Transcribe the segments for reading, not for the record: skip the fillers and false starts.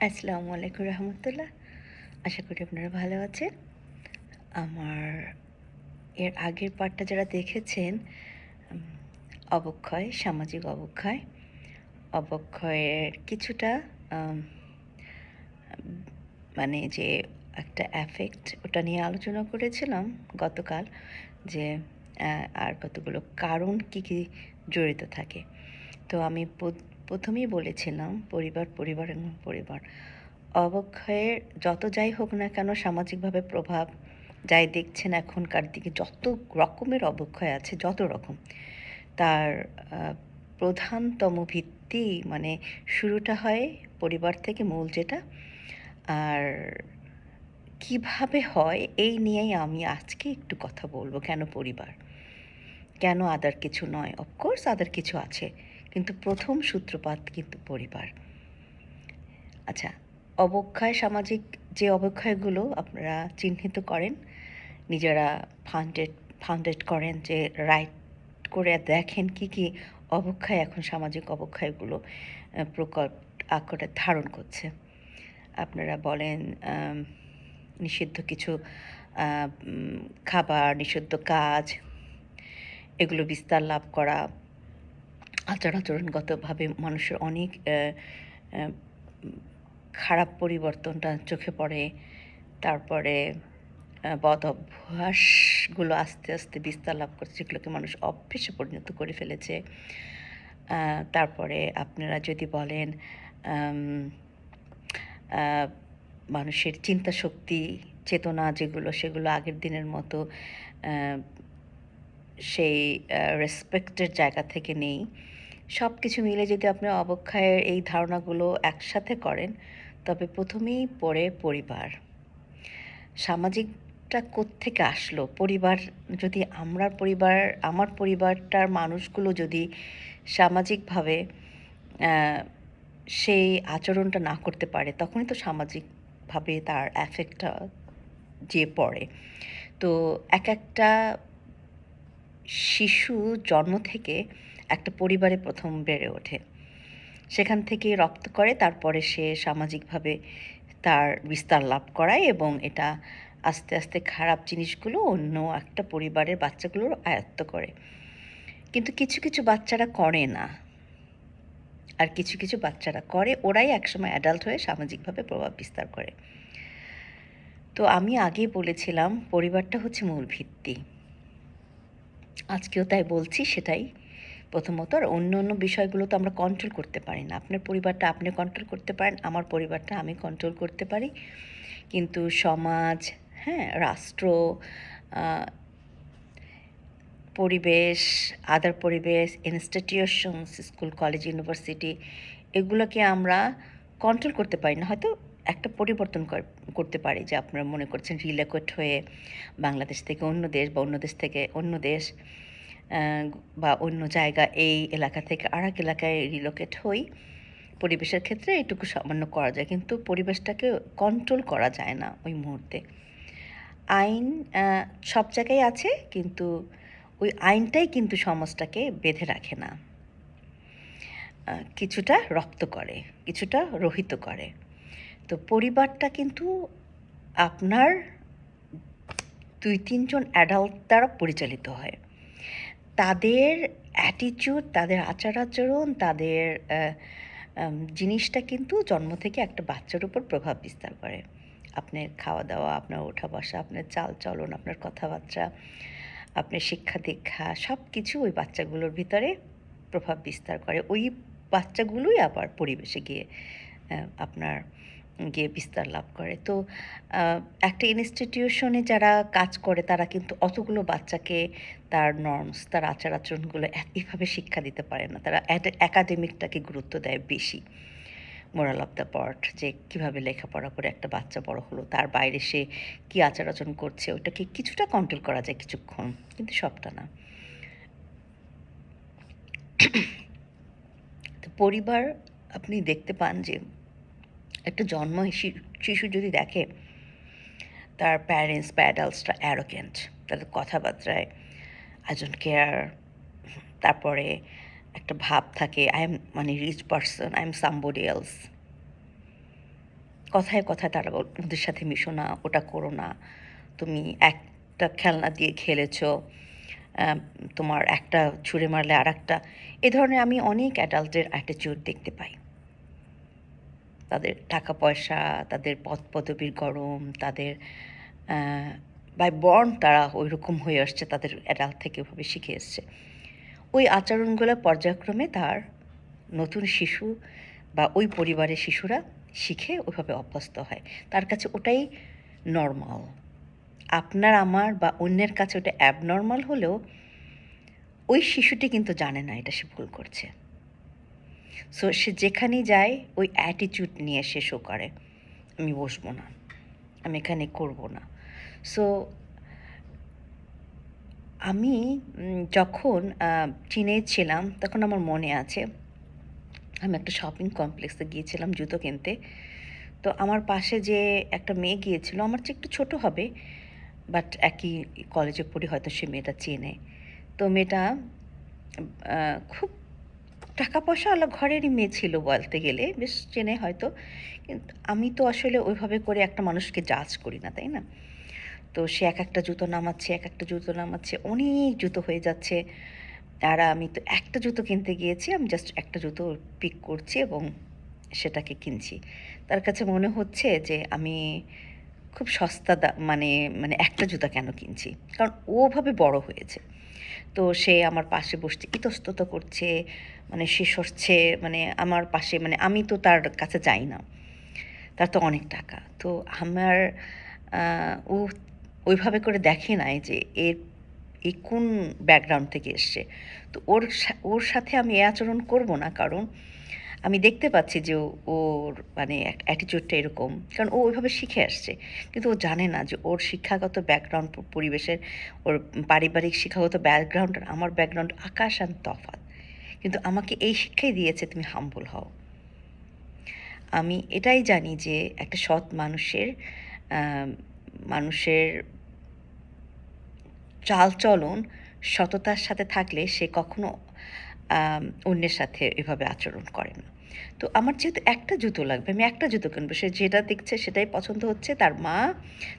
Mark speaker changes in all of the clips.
Speaker 1: আসসালামু আলাইকুম রহমতুল্লাহ। আশা করি আপনারা ভালো আছেন। আমার এর আগের পার্টটা যারা দেখেছেন, উম অবক্ষয়, সামাজিক অবক্ষয়, অবক্ষয়ের কিছুটা আম মানে যে একটা এফেক্ট ওটা নিয়ে আলোচনা করেছিলাম গতকাল, যে আর কতগুলো কারণ কী জড়িত থাকে। তো আমি প্রথমেই বলেছিলাম পরিবার, পরিবার এবং পরিবার। অবক্ষয়ের যত যাই হোক না কেন সামাজিকভাবে প্রভাব যাই দেখছেন এখনকার দিকে যত রকমের অবক্ষয় আছে, যত রকম, তার প্রধানতম ভিত্তি মানে শুরুটা হয় পরিবার থেকে, মূল যেটা। আর কিভাবে হয় এই নিয়েই আমি আজকে একটু কথা বলবো। কেন পরিবার, কেন আদার কিছু নয়। অফকোর্স আদার কিছু আছে, কিন্তু প্রথম সূত্রপাত কিন্তু পরিবার। আচ্ছা, অবক্ষয়, সামাজিক যে অবক্ষয়গুলো আপনারা চিহ্নিত করেন, নিজেরা ফাউন্ডেড করেন, যে রাইট করে দেখেন কি কি অবক্ষয় এখন সামাজিক অবক্ষয়গুলো প্রকট আকারে ধারণ করছে। আপনারা বলেন নিষিদ্ধ কিছু খাবার, নিষিদ্ধ কাজ, এগুলো বিস্তার লাভ করা, আচরণগতভাবে মানুষের অনেক খারাপ পরিবর্তনটা চোখে পড়ে। তারপরে বদ অভ্যাসগুলো আস্তে আস্তে বিস্তার লাভ করছে, যেগুলোকে মানুষ অভ্যেসে পরিণত করে ফেলেছে। তারপরে আপনারা যদি বলেন মানুষের চিন্তা শক্তি, চেতনা যেগুলো, সেগুলো আগের দিনের মতো সেই রেসপেক্টের জায়গা থেকে নেই। সব কিছু মিলে যদি আপনি অবক্ষয়ের এই ধারণাগুলো একসাথে করেন, তবে প্রথমেই পড়ে পরিবার। সামাজিকটা কোত্থেকে আসলো? পরিবার যদি আমার পরিবারটার মানুষগুলো যদি সামাজিকভাবে সেই আচরণটা না করতে পারে, তখনই তো সামাজিকভাবে তার এফেক্টটা যেয়ে পড়ে। তো একটা শিশু জন্ম থেকে একটা পরিবারে প্রথম বেড়ে ওঠে, সেখান থেকে রপ্ত করে, তারপরে সে সামাজিকভাবে তার বিস্তার লাভ করায় এবং এটা আস্তে আস্তে খারাপ জিনিসগুলো অন্য একটা পরিবারের বাচ্চাগুলোর আয়ত্ত করে। কিন্তু কিছু কিছু বাচ্চারা করে না, আর কিছু কিছু বাচ্চারা করে, ওরাই একসময় অ্যাডাল্ট হয়ে সামাজিকভাবে প্রভাব বিস্তার করে। তো আমি আগেই বলেছিলাম পরিবারটা হচ্ছে মূল ভিত্তি, আজকেও তাই বলছি সেটাই। প্রথমত, আর অন্য অন্য বিষয়গুলো তো আমরা কন্ট্রোল করতে পারি না। আপনার পরিবারটা আপনি কন্ট্রোল করতে পারেন, আমার পরিবারটা আমি কন্ট্রোল করতে পারি, কিন্তু সমাজ, হ্যাঁ, রাষ্ট্র, পরিবেশ, আদার পরিবেশ, ইনস্টিটিউশনস, স্কুল, কলেজ, ইউনিভার্সিটি, এগুলোকে আমরা কন্ট্রোল করতে পারি না। হয়তো একটা পরিবর্তন করতে পারি, যে আপনারা মনে করছেন রিলোকেট হয়ে বাংলাদেশ থেকে অন্য দেশ, বা অন্য দেশ থেকে অন্য দেশ, বা অন্য জায়গা, এই এলাকা থেকে আর এক এলাকায় রিলোকেট হই। পরিবেশের ক্ষেত্রে এটুকু সামান্য করা যায়, কিন্তু পরিবেশটাকে কন্ট্রোল করা যায় না ওই মুহূর্তে। আইন সব জায়গায় আছে, কিন্তু ওই আইনটাই কিন্তু সমাজটাকে বেঁধে রাখে না, কিছুটা রপ্ত করে, কিছুটা রহিত করে। তো পরিবারটা কিন্তু আপনার 2-3 জন অ্যাডাল্ট দ্বারা পরিচালিত হয়। তাদের অ্যাটিটিউড, তাদের আচার-আচরণ, তাদের জিনিসটা কিন্তু জন্ম থেকে একটা বাচ্চার উপর প্রভাব বিস্তার করে। আপনার খাওয়া-দাওয়া, আপনার ওঠা-বসা, আপনার চাল-চলন, আপনার কথাবার্তা, আপনার শিক্ষা-দীক্ষা, সব কিছু ওই বাচ্চাগুলোর ভিতরে প্রভাব বিস্তার করে। ওই বাচ্চাগুলোই আবার পরিবেশে গিয়ে আপনার বিস্তার লাভ করে। তো একটা ইনস্টিটিউশনে যারা কাজ করে, তারা কিন্তু অতগুলো বাচ্চাকে তার নর্মস, তার আচার-আচরণগুলো এভাবে শিক্ষা দিতে পারে না। তারা একাডেমিকটাকে গুরুত্ব দেয় বেশি। মোরাল অফ দ্য পার্ট, যে কীভাবে লেখাপড়া করে একটা বাচ্চা বড় হলো, তার বাইরে সে কী আচার-আচরণ করছে, ওটাকে কিছুটা কন্ট্রোল করা যায় কিছুক্ষণ, কিন্তু সবটা না। তো পরিবার, আপনি দেখতে পান যে একটা জন্ম শিশু যদি দেখে তার প্যারেন্টস বা অ্যাডাল্টসরা অ্যারোগেন্ট, তাদের কথাবার্তায় আই ডোন্ট কেয়ার, তারপরে একটা ভাব থাকে, আই এম মানে rich person, I am somebody else, কথায় কথায় তারা ওদের সাথে মিশো না, ওটা করো না, তুমি একটা খেলনা দিয়ে খেলেছো, আহ, তোমার একটা ছুঁড়ে মারলে আর একটা, এ ধরনের আমি অনেক অ্যাডাল্টের অ্যাটিটিউড দেখতে পাই। তাদের টাকা পয়সা, তাদের পদ পদবীর গরম, তাদের বাই বর্ন তারা ওই রকম হয়ে আসছে, তাদের অ্যাডাল্ট থেকে ওভাবে শিখে এসছে। ওই আচরণগুলো পর্যায়ক্রমে তার নতুন শিশু বা ওই পরিবারের শিশুরা শিখে ওইভাবে অভ্যস্ত হয়। তার কাছে ওটাই নর্মাল। আপনার আমার বা অন্যের কাছে ওটা অ্যাবনর্মাল হলেও ওই শিশুটি কিন্তু জানে না এটা সে ভুল করছে। সো সে যেখানেই যায় ওই অ্যাটিটিউড নিয়ে সে শো করে, আমি বসবো না, আমি এখানে করব না। সো আমি যখন টিনেজ ছিলাম তখন আমার মনে আছে আমি একটা শপিং কমপ্লেক্সে গিয়েছিলাম জুতো কিনতে। তো আমার পাশে যে একটা মেয়ে গিয়েছিল, আমার চেয়ে একটু ছোট হবে, বাট একই কলেজে পড়ি, হয়তো সে মেয়েটা চেনে। তো মেয়েটা খুব টাকা পয়সাওয়ালা ঘরেরই মেয়ে ছিল বলতে গেলে, বেশ চেনে হয়তো। কিন্তু আমি তো আসলে ওইভাবে করে একটা মানুষকে জাজ করি না, তাই না? তো সে এক একটা জুতো নামাচ্ছে, এক একটা জুতো নামাচ্ছে, অনেক জুতো হয়ে যাচ্ছে। আর আমি তো একটা জুতো কিনতে গিয়েছি, আমি জাস্ট একটা জুতো পিক করছি এবং সেটাকে কিনছি। তার কাছে মনে হচ্ছে যে আমি খুব সস্তা মানে মানে একটা জুতা কেন কিনছি, কারণ ও ওভাবে বড় হয়েছে। তো সে আমার পাশে বসছে, ইতস্তত করছে, মানে সে সরছে, মানে আমার পাশে, মানে আমি তো তার কাছে যাই না, তার তো অনেক টাকা। তো আমার ও ওইভাবে করে দেখে নাই যে এ কোন ব্যাকগ্রাউন্ড থেকে এসছে। তো ওর সাথে আমি এ আচরণ করব না, কারণ আমি দেখতে পাচ্ছি যে ওর মানে অ্যাটিটিউডটা এরকম, কারণ ও ওইভাবে শিখে আসছে। কিন্তু ও জানে না যে ওর শিক্ষাগত ব্যাকগ্রাউন্ড, পরিবেশের, ওর পারিবারিক শিক্ষাগত ব্যাকগ্রাউন্ড আর আমার ব্যাকগ্রাউন্ড আকাশ আর তফাৎ। কিন্তু আমাকে এই শিক্ষাই দিয়েছে তুমি হাম্বল হও। আমি এটাই জানি যে একটা সৎ মানুষের মানুষের চালচলন সততার সাথে থাকলে সে কখনো অন্যের সাথে এভাবে আচরণ করে না। তো আমার যেহেতু একটা জুতো লাগবে, আমি একটা জুতো কিনবো। সে যেটা দেখছে সেটাই পছন্দ হচ্ছে। তার মা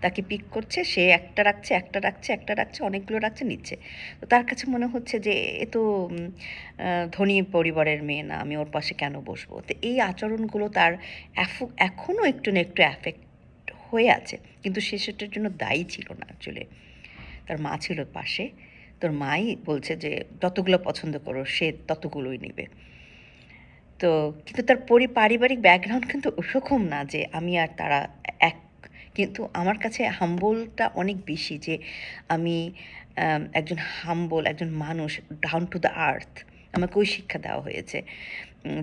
Speaker 1: তাকে পিক করছে, সে একটা রাখছে, একটা রাখছে, একটা রাখছে, অনেকগুলো রাখছে, নিচ্ছে। তো তার কাছে মনে হচ্ছে যে এ তো ধনী পরিবারের মেয়ে না, আমি ওর পাশে কেন বসবো? তো এই আচরণগুলো তার এখনও একটু না একটু অ্যাফেক্ট হয়ে আছে। কিন্তু সে সেটার জন্য দায়ী ছিল না অ্যাকচুয়ালি। তার মা ছিল পাশে। তোর মাই বলছে যে, "যতগুলো পছন্দ করো, সে ততগুলোই নিবে।" তো কিন্তু তার পারিবারিক ব্যাকগ্রাউন্ড কিন্তু ওরকম না যে আমি আর তারা এক। কিন্তু আমার কাছে হাম্বলটা অনেক বেশি, যে আমি একজন হাম্বল, একজন মানুষ, ডাউন টু দ্য আর্থ। আমাকে ওই শিক্ষা দেওয়া হয়েছে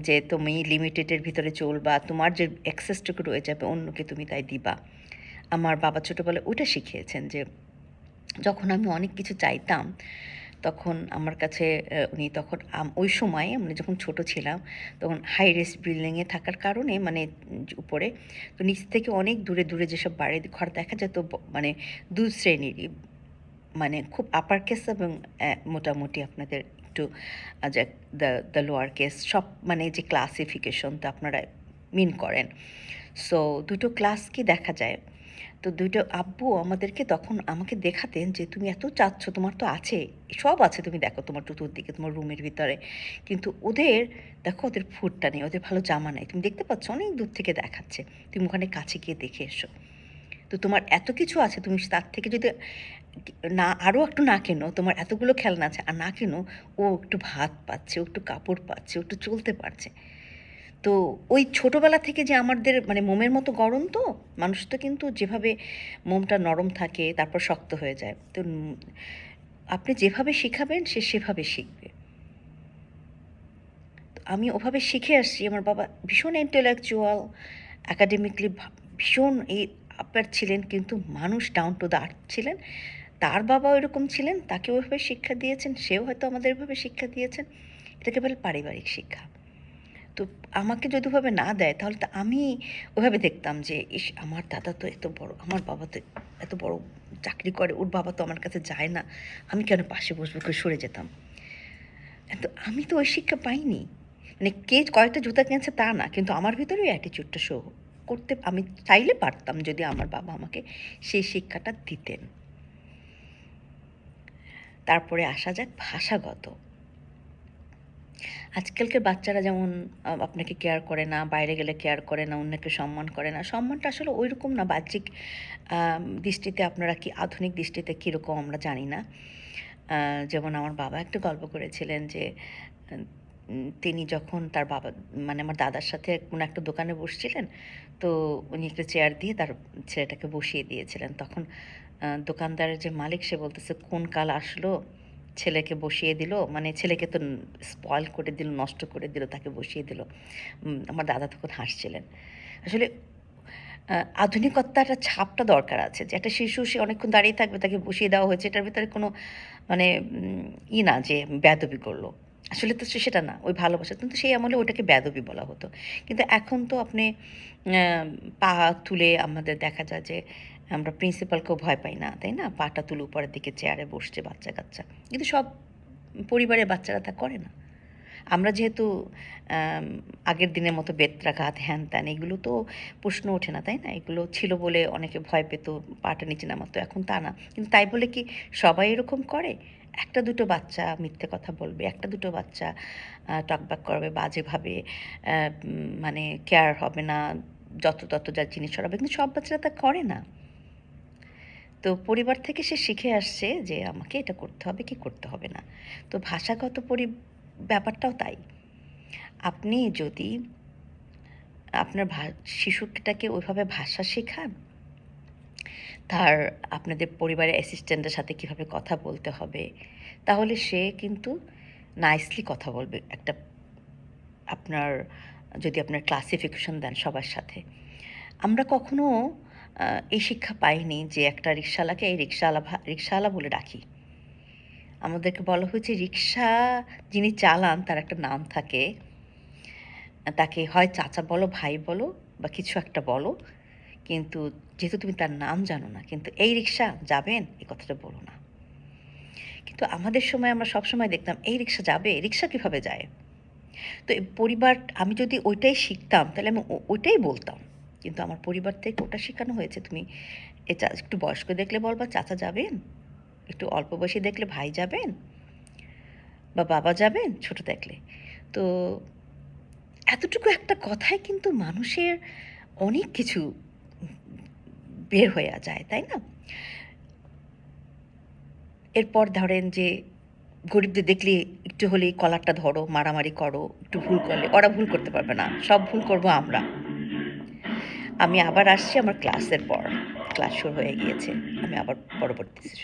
Speaker 1: যে তুমি লিমিটেডের ভিতরে চলবা, তোমার যে অ্যাক্সেসটুকু রয়ে যাবে অন্যকে তুমি তাই দিবা। আমার বাবা ছোটোবেলায় ওইটা শিখিয়েছেন যে যখন আমি অনেক কিছু চাইতাম, তখন আমার কাছে উনি তখন ওই সময়ে মানে যখন ছোট ছিলাম, তখন হাই রেস বিল্ডিংয়ে থাকার কারণে মানে উপরে, তো নিচ থেকে অনেক দূরে দূরে যেসব বাড়ি ঘর দেখা যেত, মানে ২ শ্রেণীরই, মানে খুব আপার কেস এবং মোটামুটি আপনাদের একটু যে দ্য লোয়ার কেস, সব মানে যে ক্লাসিফিকেশনটা আপনারা মিন করেন। সো দুটো ক্লাসকে দেখা যায়। তো দুইটো আব্বু আমাদেরকে তখন আমাকে দেখাতেন যে তুমি এত চাচ্ছ, তোমার তো আছে, সব আছে, তুমি দেখো তোমার চতুর্দিকে, তোমার রুমের ভিতরে। কিন্তু ওদের দেখো, ওদের ফুডটা নেই, ওদের ভালো জামা নেই, তুমি দেখতে পাচ্ছ, অনেক দূর থেকে দেখাচ্ছে, তুমি ওখানে কাছে গিয়ে দেখে এসো। তো তোমার এত কিছু আছে, তুমি তার থেকে যদি না আরও একটু না কেনো, তোমার এতগুলো খেলনা আছে আর না কেনো, ও একটু ভাত পাচ্ছে, ও একটু কাপড় পাচ্ছে, ও একটু চলতে পারছে। তো ওই ছোটোবেলা থেকে যে আমাদের মানে মোমের মতো গরম, তো মানুষ তো কিন্তু যেভাবে মোমটা নরম থাকে তারপর শক্ত হয়ে যায়। তো আপনি যেভাবে শিখাবেন সে সেভাবে শিখবে। তো আমি ওভাবে শিখে আসছি। আমার বাবা ভীষণ ইন্টেলেকচুয়াল, একাডেমিকলি ভীষণ আপার ছিলেন, কিন্তু মানুষ ডাউন টু দ্য আর্থ ছিলেন। তার বাবাও এরকম ছিলেন, তাকে ওইভাবে শিক্ষা দিয়েছেন, সেও হয়তো আমাদের ওইভাবে শিক্ষা দিয়েছেন। এটাকে বলে পারিবারিক শিক্ষা। তো আমাকে যদি ওভাবে না দেয়, তাহলে তো আমি ওভাবে দেখতাম যে ইস, আমার দাদা তো এত বড়, আমার বাবা তো এত বড় চাকরি করে, ওর বাবা তো আমার কাছে যায় না, আমি কেন পাশে বসবো, করে সরে যেতাম। কিন্তু আমি তো ওই শিক্ষা পাইনি। মানে কে কয়েকটা জুতা কিনেছে তা না, কিন্তু আমার ভিতরে ওই অ্যাটিটিউডটা শো করতে আমি চাইলে পারতাম যদি আমার বাবা আমাকে সেই শিক্ষাটা দিতেন। তারপরে আসা যাক ভাষাগত। আজকালকার বাচ্চারা যেমন আপনাকে কেয়ার করে না, বাইরে গেলে কেয়ার করে না, অন্যকে সম্মান করে না। সম্মানটা আসলে ঐরকম না, বাহ্যিক দৃষ্টিতে আপনারা কি আধুনিক দৃষ্টিতে কীরকম আমরা জানি না। যেমন আমার বাবা একটা গল্প করেছিলেন যে তিনি যখন তার বাবা মানে আমার দাদার সাথে কোনো একটা দোকানে বসছিলেন, তো উনি একটা চেয়ার দিয়ে তার ছেলেটাকে বসিয়ে দিয়েছিলেন। তখন দোকানদারের যে মালিক সে বলতেছে, "কোন কাল আসলো, ছেলেকে বসিয়ে দিল, মানে ছেলেকে তো স্পয়েল করে দিল, নষ্ট করে দিল, তাকে বসিয়ে দিল।" আমার দাদা তখন হাসছিলেন। আসলে আধুনিকতার ছাপটা দরকার আছে, যে একটা শিশু সে অনেকক্ষণ দাঁড়িয়ে থাকবে, তাকে বসিয়ে দেওয়া হয়েছে, এটার ভিতরে কোনো মানে না যে বেয়াদবি করলো। আসলে তো সেটা না, ওই ভালোবাসা। কিন্তু সেই আমলে ওটাকে বেয়াদবি বলা হতো। কিন্তু এখন তো আপনি আ পা তুলে আমাদের দেখা যায় যে আমরা প্রিন্সিপালকেও ভয় পাই না, তাই না? পাটা তুলে উপরের দিকে চেয়ারে বসছে বাচ্চা-কাচ্চা। কিন্তু সব পরিবারের বাচ্চারা তা করে না। আমরা যেহেতু আম আগের দিনের মতো বেত্রাঘাত, হ্যান-ত্যান এগুলো তো প্রশ্ন ওঠে না, তাই না? এগুলো ছিল বলে অনেকে ভয় পেত, পাটা নিচে নামাতো। এখন তা না। কিন্তু তাই বলে কি সবাই এরকম করে? ১টা ২টো বাচ্চা মিথ্যে কথা বলবে, ১টা ২টো বাচ্চা টকবাক করবে বাজেভাবে, মানে কেয়ার হবে না, যত্র-তত্র যা জিনিস সরাবে। কিন্তু সব বাচ্চারা তা করে না। তো পরিবার থেকে সে শিখে আসছে যে আমাকে এটা করতে হবে কি করতে হবে না। তো ভাষাগত ব্যাপারটাও তাই। আপনি যদি আপনার শিশুটাকে ওইভাবে ভাষা শেখান, তার আপনাদের পরিবারের অ্যাসিস্ট্যান্টের সাথে কিভাবে কথা বলতে হবে, তাহলে সে কিন্তু নাইসলি কথা বলবে। আপনার যদি আপনার ক্লাসিফিকেশন দেন সবার সাথে। আমরা কখনো আ এই শিক্ষা পাইনি যে একটা রিক্শাওয়ালাকে এই রিক্শাওয়ালা বলে ডাকি। আমাদেরকে বলা হয়েছে রিক্সা যিনি চালান তার একটা নাম থাকে। তাকে হয় চাচা বলো, ভাই বলো বা কিছু একটা বলো। কিন্তু যেহেতু তুমি তার নাম জানো না, কিন্তু "এই রিক্সা যাবেন?" এই কথাটা বলো না। কিন্তু আমাদের সময় আমরা সবসময় দেখতাম, "এই রিক্সা যাবে? রিক্সা কিভাবে যায়?" তো পরিবার, আমি যদি ওইটাই শিখতাম তাহলে আমি ওইটাই বলতাম। কিন্তু আমার পরিবার থেকে ওটা শেখানো হয়েছে, তুমি একটু বয়স্ক দেখলে বলবা, "চাচা যাবেন?" একটু অল্প বয়সী দেখলে, "ভাই যাবেন?" বা "বাবা যাবেন?" ছোট দেখলে। তো এতটুকু একটা কথায় কিন্তু মানুষের অনেক কিছু উম বের হয়ে যায়, তাই না? এরপর ধরেন যে গরিবদের দেখলে একটু হলেই কলারটা ধরো, মারামারি করো, একটু ভুল করলে ওরা ভুল করতে পারবে না। সব ভুল করব আমরা। আমি আবার আসছি আমার ক্লাসের পর। ক্লাস শুরু হয়ে গিয়েছে। আমি আবার পরবর্তী